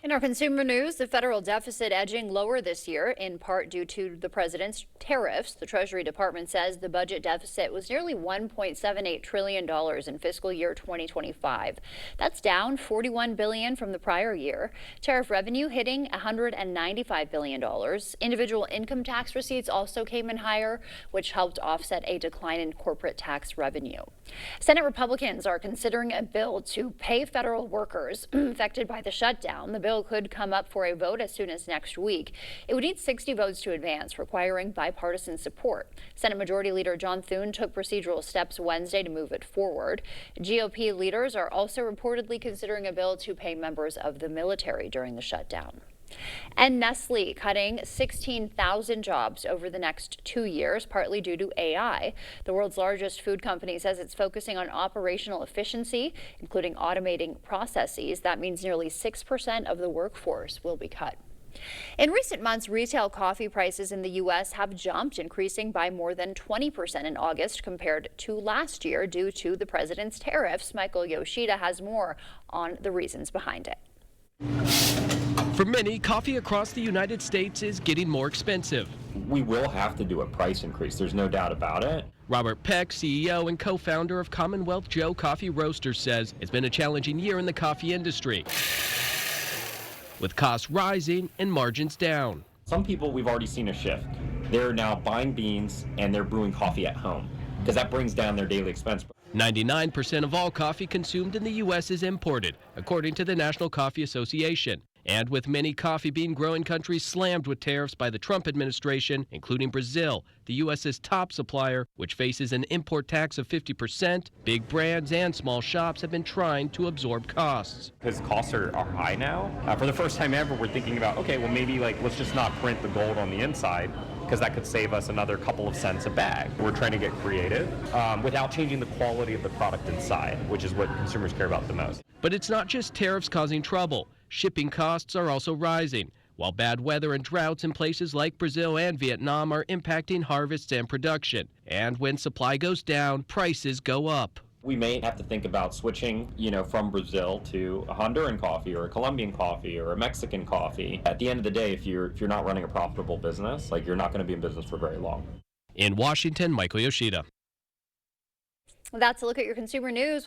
In our consumer news, the federal deficit edging lower this year, in part due to the president's tariffs. The Treasury Department says the budget deficit was nearly $1.78 trillion in fiscal year 2025. That's down $41 billion from the prior year. Tariff revenue hitting $195 billion. Individual income tax receipts also came in higher, which helped offset a decline in corporate tax revenue. Senate Republicans are considering a bill to pay federal workers affected by the shutdown. The bill could come up for a vote as soon as next week. It would need 60 votes to advance, requiring bipartisan support. Senate Majority Leader John Thune took procedural steps Wednesday to move it forward. GOP leaders are also reportedly considering a bill to pay members of the military during the shutdown. And Nestle cutting 16,000 jobs over the next 2 years, partly due to AI. The world's largest food company says it's focusing on operational efficiency, including automating processes. That means nearly 6% of the workforce will be cut. In recent months, retail coffee prices in the U.S. have jumped, increasing by more than 20% in August compared to last year due to the president's tariffs. Michael Yoshida has more on the reasons behind it. For many, coffee across the United States is getting more expensive. We will have to do a price increase. There's no doubt about it. Robert Peck, CEO and co-founder of Commonwealth Joe Coffee Roasters, says it's been a challenging year in the coffee industry, with costs rising and margins down. Some people, we've already seen a shift. They're now buying beans and they're brewing coffee at home because that brings down their daily expense. 99% of all coffee consumed in the U.S. is imported, according to the National Coffee Association. And with many coffee bean growing countries slammed with tariffs by the Trump administration, including Brazil, the U.S.'s top supplier, which faces an import tax of 50%, big brands and small shops have been trying to absorb costs. Because costs are high now. For the first time ever, we're thinking about, okay, well maybe let's just not print the gold on the inside, because that could save us another couple of cents a bag. We're trying to get creative without changing the quality of the product inside, which is what consumers care about the most. But it's not just tariffs causing trouble. Shipping costs are also rising, while bad weather and droughts in places like Brazil and Vietnam are impacting harvests and production. And when supply goes down, prices go up. We may have to think about switching, from Brazil to a Honduran coffee or a Colombian coffee or a Mexican coffee. At the end of the day, if you're not running a profitable business, you're not going to be in business for very long. In Washington, Michael Yoshida. That's a look at your consumer news.